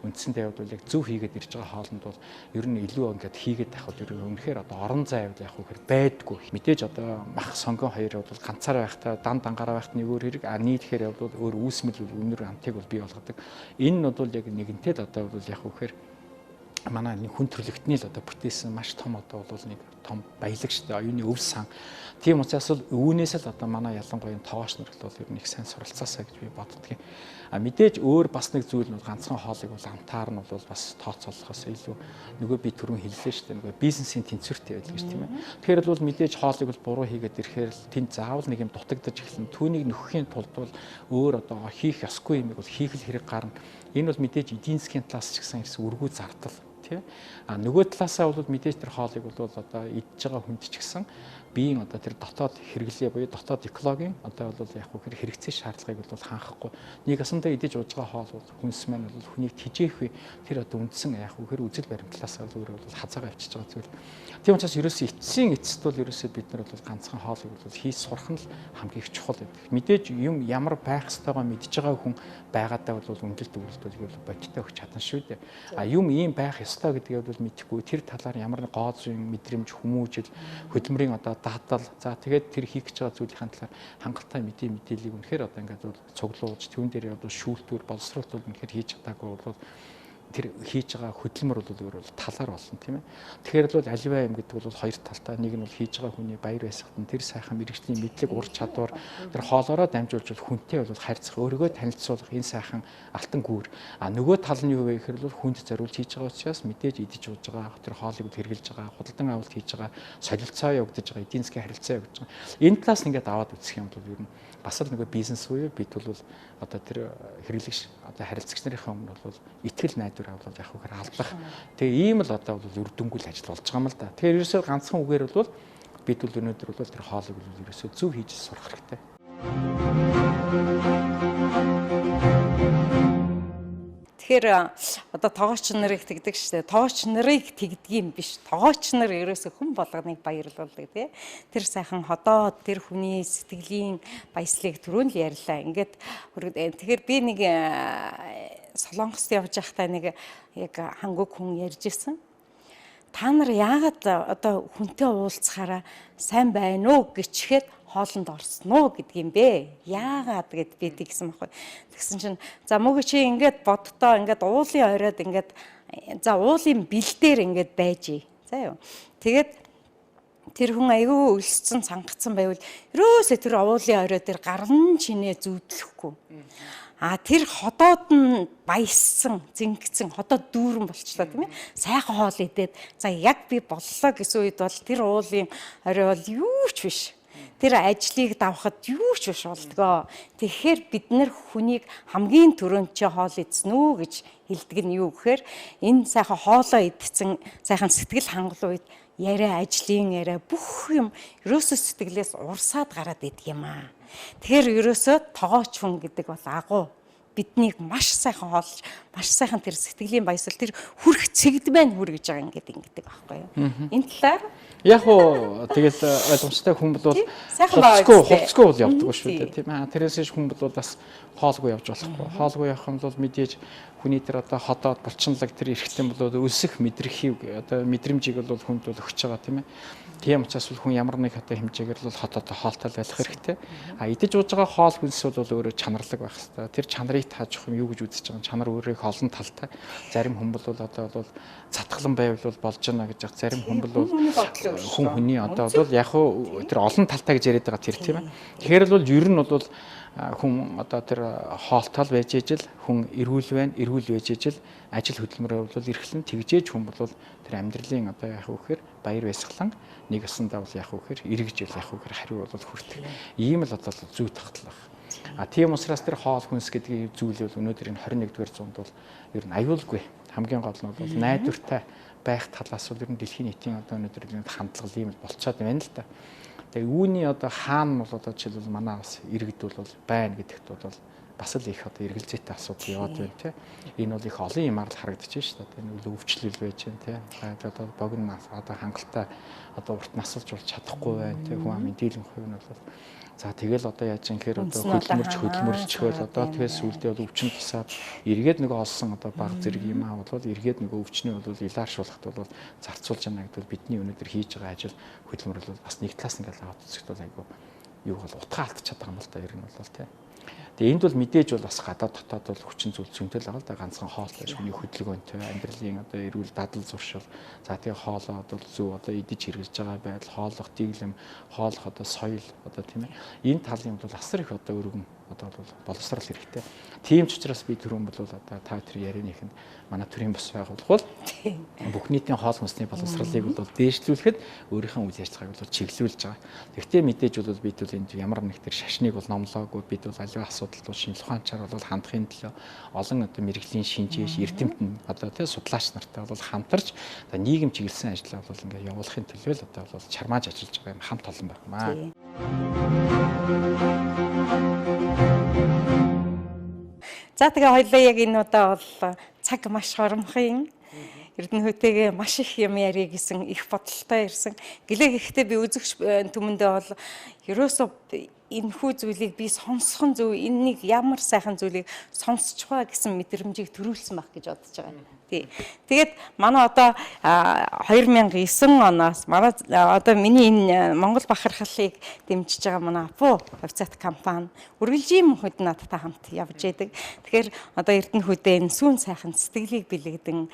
үндсэндээ бол яг зөв хийгээд ирж байгаа хоолнд бол ер нь илүү ингээд хийгээд байхад ер нь үнэхээр одоо орон зай явал яг үхээр байдгүй. Мэдээж одоо мах сонгон хоёр бол ганцаараа байхдаа дангаараа байхад нэг өөр хэрэг нийлэхээр бол өөр үүсмэл өнөр амтыг бол бий болгодог. Энэ нь бол яг нэгэнтэй л одоо бол яг үхээр манай нэг хүн төрөлхтний л одоо бүтээсэн маш том одоо бол нэг том баялаг шүү дээ. Оюуны өв сан. Тийм учраас бол үүнээс л одоо манай ялангуяа тоогооч нар бол ер нь их сайн суралцаасаа гэж би боддгийн. Мэдээж өөр бас нэг зүйл нь ганцхан хоолыг бол амтаар нь бол бас тооцоолохоос илүү нөгөө би түрүүн хэллээ шүү дээ. Нөгөө бизнесийн тэнцвэртэй байдаг гэж тийм ээ. Тэгэхээр бол мэдээж хоолыг бол буруу хийгээд ирэхээр тэнд заавал нэг юм дутагдаж эхэлнэ. Түүнийг нөхөхийн тулд бол өөр одоо хийх ёсгүй юмыг бол хийх л хэрэг гарна. Энэ бол мэдээж эдийн засгийн талаас ч гэсэн ирсэн үргүү зардал. Нөгөө талаасаа бол мэдээж тэр хоолыг бол одоо идж байгаа хүнд ч гэсэн биеийн одоо тэр дотоод хэрэглээ буюу дотоод экологийн одоо бол яг хөө хэрэгцээ шаардлагыг бол хаанхахгүй нэг асандаа идэж ууж байгаа хоол бол хүнс маань бол хүнийг тижээхгүй тэр одоо үндсэн яг хөө үзэл баримтлаасаа өөрөө бол хазаагаа авчиж байгаа зүйл. Тийм учраас ерөөсөө эцсийн эцэст бол ерөөсөө бид нар бол ганцхан хоолыг бол хийж сурах нь л хамгийн их чухал байдаг. Мэдээж юм ямар байх ёстойгоо мэдж байгаа хүн байгаадаа бол үнэлт өгүүлэлтүүд бол бодиттой өгч чадна шүү дээ. Юм ийм байх ёстой гэдгийг бол мэдэхгүй тэр талаар ямар нэг гоо зүйн мэдрэмж хүмүүжил хөдөлмөрийн одоо даатал за тэгээд тэр хийх гэж байгаа зүйлийн талаар хангалттай мэдээллийг үнэхээр одоо ингээд бол цуглуулж түүн дээр одоо шүүлтүүр боловсруулалт үнэхээр хийж чадаагүй бол тэр хийж байгаа хөдөлмөр бол өөр бол талаар болно тийм ээ. Тэгэхээр бол аливаа юм гэдэг бол хоёр талтай. Нэг нь бол хийж байгаа хүний баяр баясгалан тэр сайхан мэрэгжлийн мэдлэг ур чадвар тэр хоолоороо дамжуулж хүнтэй бол харьцах өөрийгөө танилцуулах энэ сайхан алтан гүүр. Нөгөө тал нь юу вэ гэхээр бол хүнд зориулж хийж байгаа учраас мэдээж идэж ууж байгаа тэр хоолыг хэрэглэж байгаа худалдан авалт хийж байгаа солилцоо явагдаж байгаа эдийн засгийн харилцаа явагдаж байгаа. Энэ талаас ингээд аваад үзэх юм бол ер нь бас л нөгөө бизнес үе бид бол одоо тэр хэрэглэгч одоо харилцагч нарын өмнө бол итгэл найдвар авал яг үгээр алдах. Тэгээ ийм л одоо бол үр дүнгуйл ажил болж байгаа юм л да. Тэгэхээр ерөөсөө ганцхан үгээр бол бид бол өнөөдөр бол тэр хоолыг бол ерөөсөө зөв хийж сурах хэрэгтэй. Тэгэхээр одоо тоогооч нарыг тэгдэг шүү дээ. Тоогооч нарыг тэгдгийм биш. Тоогооч нар ерөөсөө хүн болгоныг баярлуулдаг тий. Тэр сайхан ходоод тэр хүний сэтгэлийн баяслыг түрүүн л ярьлаа. Ингээд тэгэхээр би нэг Солонгост явж байхдаа нэг яг хангуг хүн ярьж исэн. Та нар яагаад одоо хүнтэй уулзахаараа сайн байна уу гэчихэд хоолнд орсон уу гэдгийм бэ? Яагаад гэд би тэгсэн байхгүй. Тэгсэн чинь за мөгөө чи ингээд бодтоо ингээд уулын оройд ингээд за уулын бэлдээр ингээд байжээ. За юу. Тэгээд тэр хүн айгүй өлсцэн цангацсан байвал ерөөсөө тэр уулын орой дээр гарн чинээ зүүдлэхгүй. Тэр ходоод нь баяссан, зингцэн, ходоод дүүрэн болчлоо тийм ээ. Сайхан хоол идээд за яг би боллоо гэсэн үед бол тэр уулын орой бол юу ч биш. Тэр ажлыг давхад юу ч биш болдгоо. Тэгэхээр бид нэр хүнийг хамгийн түрүүнд чи хоол идсэн үү гэж хэлдэг нь юу гэхээр энэ сайхан хоолоо идсэн сайхан сэтгэл хангалуун үед яриа ажлын яриа бүх юм ерөөсөө сэтгэлээс урсаад гараад идэг юм аа. Тэгэхээр ерөөсөө тоогооч хүн гэдэг бол агуу биднийг маш сайхан хоолж, маш сайхан тэр сэтгэлийн баясгал тэр хүрх цэгд байна хүргэж байгаа ингэдэг байхгүй юу. Энэ талаар яг уу тэгэл ойлгомжтой хүн бол хувцсгүй бол явдаг шүү дээ тийм ээ. Тэрээс хүн бол бас хоолгүй явж болохгүй. Хоолгүй явах юм бол мэдээж хүний тэр одоо ходоод булчинлаг тэр эрхтэн бол өсөх мэдрэх одоо мэдрэмжийг бол хүнд бол өгч байгаа тийм ээ. Тийм учраас хүн ямар нэг одоо хэмжээгээр бол ходоод хоолтой байх хэрэгтэй. Идэж ууж байгаа хоол хүнс бол өөрөө чанарлаг байх хэрэгтэй. Тэр чанарыг тааж авах юм юу гэж үзэж байгаа. Чанар өөрөө олон талтай. Зарим хүн бол одоо бол цатгалан байвал болж байна гэж яг зарим хүн бол хүн хүний одоо бол яг хөө тэр олон талтай гэж яриад байгаа тэр тийм ээ. Тэгэхээр бол ер нь бол хүн одоо тэр хоолтол байж ижил хүн эрүүл байна, эрүүл байж ижил ажил хөдөлмөрөөр бол эрхлэн тэгжээж хүн бол тэр амьдралын одоо яг үхээр баяр баясгалан нэг өсөндөө бол яг үхээр эргэж яг үхээр хариу бол хүртэх. Ийм л одоо зүй тогтол байна. Тийм учраас тэр хоол хүнс гэдэг зүйл бол өнөөдөр энэ 21-р зуунд бол ер нь аюулгүй. Хамгийн гол нь бол найдвартай байх талаас бол ер нь дэлхийн нийтийн одоо өнөөдөр хандлага ийм болцоод байна л да. Тэгээ үүний одоо хаана бол одоо жишээлбэл манай бас иргэд бол байна гэдэгт бол бас л их одоо эргэлзээтэй асуудал яваад байна тий. Энэ бол их олон юмар л харагдаж байна шүү дээ. Энэ үл өвчлөл байж байна тий. Одоо богино одоо хангалттай одоо урт насалж болж чадахгүй байна тий. Хүн амын дийлэнх хувь нь бол за тэгэл одоо яаж юм гэхээр одоо хөдөлмөрчхөл одоо тэгээс сүлдээ бол өвчин тусаад эргээд нөгөө олсон одоо баг зэрэг юм аа бол эргээд нөгөө өвчнээ бол илааршуулахт бол зарцуулж яана гэдэг бидний өнөөдөр хийж байгаа ажил хөдөлмөр бол бас нэг талаас ингээд аваад үзэхэд бол айгүй юу бол утгаа алдчихад байгаа юм л да ер нь бол тий. Тэгээ энд бол мэдээж бол бас гадаад дотоод бол хүчин зүйл зөнтөл байгаа л да ганцхан хоол биш хүний хөдөлгөөнтэй амьдралын одоо эрүүл дадал зуршил за тэгээ хоолоо одоо зөв одоо идэж хэрэглэж байгаа байдал хооллох дэглэм хооллох одоо соёл одоо тийм ээ энэ талын бол асар их одоо өргөн одоо бол боловсрал хэрэгтэй. Тийм ч учраас би түрүүн бол одоо та тэр ярианыхын манай төрийн бас байгуулах бол бүх нийтийн хоол хүнсний боловсралыг бол дээшлүүлэхэд өөрийнхөө үйл ажиллагааг бол чиглүүлж байгаа. Гэхдээ мэдээж бол бид бол энд ямар нэг тэр шашныг бол номлоогүй бид бол аливаа асуудал бол шинжлэх ухаанчаар бол хандахын төлөө олон одоо мэрэгжлийн шинжээш эрдэмтэн одоо тий судлаач нартай бол хамтарч одоо нийгэм чиглэсэн ажлаа бол ингээд явуулахын төлөө л одоо бол чармааж ажиллаж байгаа юм хамт олон байна. За тэгээ хоёлаа яг энэ удаа бол цаг маш хоромхон. Эрдэнэхүйтэйгээ маш их юм ярих гэсэн их бодолтой ирсэн. Гэлээ гэхдээ би үзэгч түмэндээ бол ерөөсөө энэхүү зүйлийг би сонсох нь зөв энэнийг ямар сайхан зүйлийг сонсч байгаа гэсэн мэдрэмжийг төрүүлсэн байх гэж бодож байгаа. Тэгээд манай одоо 2009 оноос манай одоо миний энэ Монгол бахархлыг дэмжиж байгаа манай Апу хувьцаат компани үргэлжийн мөнхөд надтай хамт явж байдаг. Тэгэхээр одоо Эрдэнэхүйтэй энэ сүүн сайхан сэтгэлийг бэлэгдэн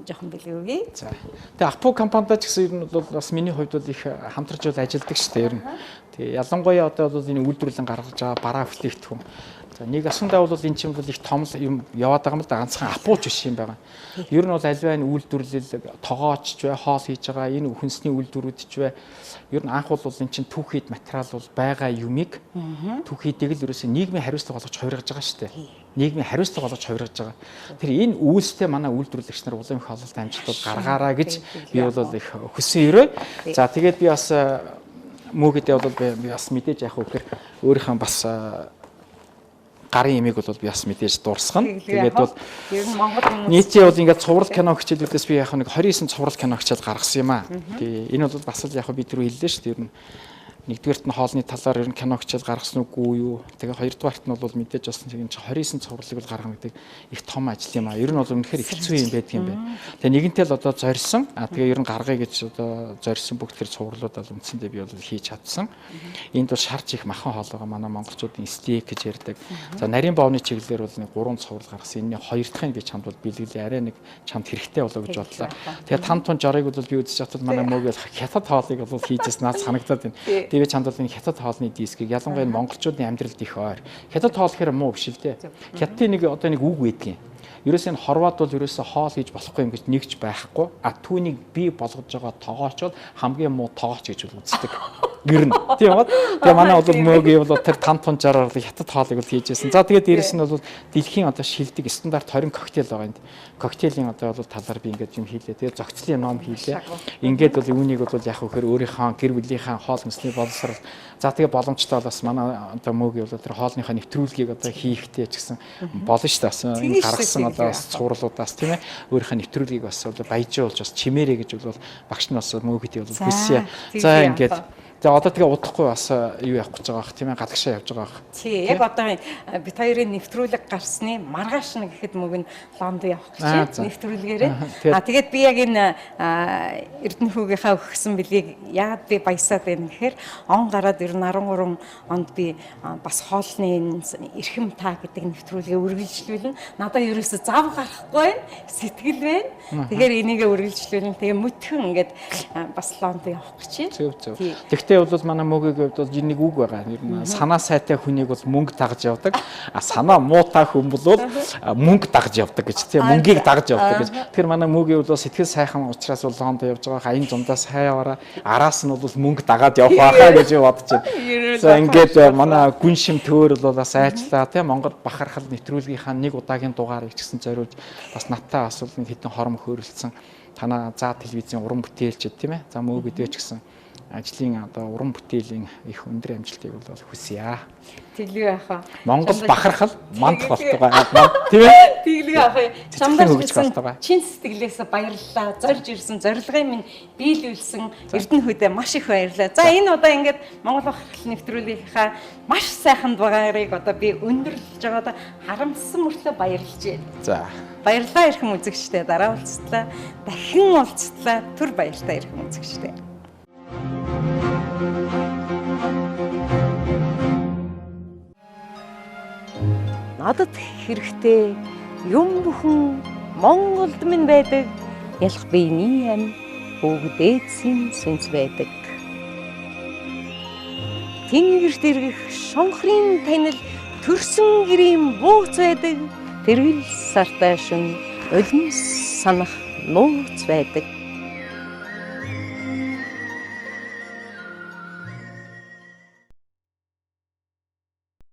жоохон бэлгүүгээ. За. Тэгээ Апу компанидаа ч гэсэн ер нь бол бас миний хувьд бол их хамтарч бол ажилладаг шүү дээ ер нь. Тэгээ ялангуяа одоо бол энэ үйлдвэрлэн гаргаж байгаа бараа бүтээгдэхүүн. За нэг асундаа бол энэ чинь бол их том юм яваад байгаа юм л да ганцхан Апууч биш юм байгаа. Ер нь бол альваа энэ үйлдвэрлэл тогооч ч бай хоол хийж байгаа энэ хүнсний үйлдвэрүүд ч бай ер нь анх бол энэ чинь түүхийд материал бол байгаа юмыг түүхийдэг л ерөөсөө нийгмийн хариуцлага болгож хувиргаж байгаа шүү дээ. Нийгмийн хариуцлага болгож хувиргаж байгаа. Тэр энэ үйлстэй манай үйлдвэрлэгч нар улам их ололт амжилтууд гаргаараа гэж би бол их хүсэн өрөө. За тэгээд би бас мөгөдөө бол би бас мэдээж яах вэ гэхээр өөрийнхөө бас гарын имийг бол би бас мэдээж дуурсгана. Тэгээд бол нийтээ бол ингээд цуврал кино хичээлүүдээс би яг нэг 29 цуврал кино хичээл гаргасан юм аа. Тэгээ энэ бол бас л яг би түрүү хэллээ шүү дээ. Ер нь нэгдүгээрт нь хоолны талаар ер нь кино хичээл гаргасан үгүй юу. Тэгээ хоёрдугаарт нь бол мэдээж бас тийм 29 цувралыг бол гаргана гэдэг их том ажил юм аа. Ер нь бол үнэхээр хэцүү юм байдаг юм байна. Тэгээ нэгэнтэй л одоо зорьсон. Тэгээ ер нь гаргая гэж одоо зорьсон бүх тэр цувралууд бол үндсэндээ би бол хийж чадсан. Энд бол шарж их махан хоол байгаа. Манай монголчуудын стейк гэж ярьдаг. За нарийн боовны чиглэлээр бол нэг 3 цуврал гаргасан. Энэний хоёр дахь нь би чамд бол бэлгэлээ. Арай нэг чамд хэрэгтэй болоо гэж бодлоо. Тэгээ 5 тонн жарыг бол би үзэж хатад манай мөг бол хятад хоолыг бол хийжээс наад санагдаад байна. Тэгээ чамд бол энэ хятад хоолны дискийг ялангуяа монголчуудын амьдралд их ойр. Хятад хоол гэхээр муу биш л дээ. Хятадын нэг одоо нэг үг байдгийн. Ерөөсөө энэ хорвоод бол ерөөсөө хоол хийж болохгүй юм гэж нэгж байхгүй. А түүнийг би болгож байгаа тоогооч бол хамгийн муу тоогооч гэж үздэг. Гэрн. Тийм бод. Тэгээ манай бол мөгийн бол тэр 5 тонн жараар хятад хоолыг бол хийжсэн. За тэгээ дээрэс нь бол дэлхийн одоо шилдэг стандарт 20 коктейл байгаа энд. Коктейлийн одоо бол талаар би ингээд юм хийлээ. Тэгээ зохицлын ном хийлээ. Ингээд бол үүнийг бол яг хөөр өөрийнхөө гэр бүлийнхаа хоол хүнсний боловсрал. За тэгээ боломжтой бол бас манай одоо мөгийн бол тэр хоолныхаа нэвтрүүлгийг одоо хийхтэй ч гэсэн болно шүү дээ. Бас энэ гаргасан одоо цувралуудаас тийм ээ өөрийнхөө нэвтрүүлгийг бас баяжуулж бас чимээрээ гэж бол багш нь бас мөөгдөө бол хүсье. За ингээд за одоо тэгээ удахгүй бас юу явах гэж байгаа бах тийм ээ гадагшаа явж байгаа бах. Тий яг одоо бит хоёрын нэвтрүүлэг гарсны маргааш нь гэхэд мөг нь Лондон явах гэж нэвтрүүлгээрээ. Тэгээд би яг энэ Эрдэнэхүйгийнхаа өгсөн билийг яагаад би баясаад байна гэхээр он гараад ер нь 13 онд би бас хоолны эрхэм та гэдэг нэвтрүүлгээ үргэлжлүүлнэ. Надад ерөөсө зав гарахгүй сэтгэл байна. Тэгэхээр энийгээ үргэлжлүүлнэ. Тэгээ мөтхөн ингээд бас Лондон явах гэж байна. Зөв. Тэгтээ бол манай мөгийн хувьд бол нэг үг байгаа. Ер нь санаа сайтай хүнийг бол мөнгө дагж явдаг. А санаа муутай хүн бол мөнгө дагж явдаг гэж тийм мөнгийг дагж явдаг гэж. Тэгэхээр манай мөгийн бол сэтгэл сайхан учраас бол Лондон явж байгаа. Энэ зундаас хайваараа араас нь бол мөнгө дагаад явах байхаа гэж бодож байна. За ингээд манай гүн шим төөр бол бас айчлаа тийм Монгол бахархал нэвтрүүлгийнхаа нэг удаагийн дугаарыг ч гэсэн зориулж бас надтай бас нэг хэдэн хором хөөрөлдсөн. Танаа за телевизийн уран бүтээлч тийм ээ. За мөөгдөө ч гэсэн ажлын одоо уран бүтээлийн их өндөр амжилтыг бол хүсье. Тэглэг яхаа. Монгол бахархал мандах болтугай. Тийм ээ? Тэглэг яхаа. Чамдаа гэсэн чин сэтгэлээс баярлалаа. Зорж ирсэн зорилгын минь биелүүлсэн Эрдэнэхүйдээ маш их баярлалаа. За энэ удаа ингээд Монгол бахархал нэвтрүүлгийнхаа маш сайхан дугаарыг одоо би өндөрлөж байгаадаа харамссан мөртлөө баярлж байна. За. Баярлалаа эрхэм үзэгчдээ дараа уулзтлаа. Дахин уулзтлаа. Түр баяртай эрхэм үзэгчдээ. надад хэрэгтэй юм бүхэн Монголд минь байдаг. Ялах биений ам бүгдээдсийн сүнс байдаг. Тэнгэрт иргэх шонхрын танил төрсөн гэрийн бууц байдаг. Тэрвэл сартаа шүн улмс санах нууц байдаг.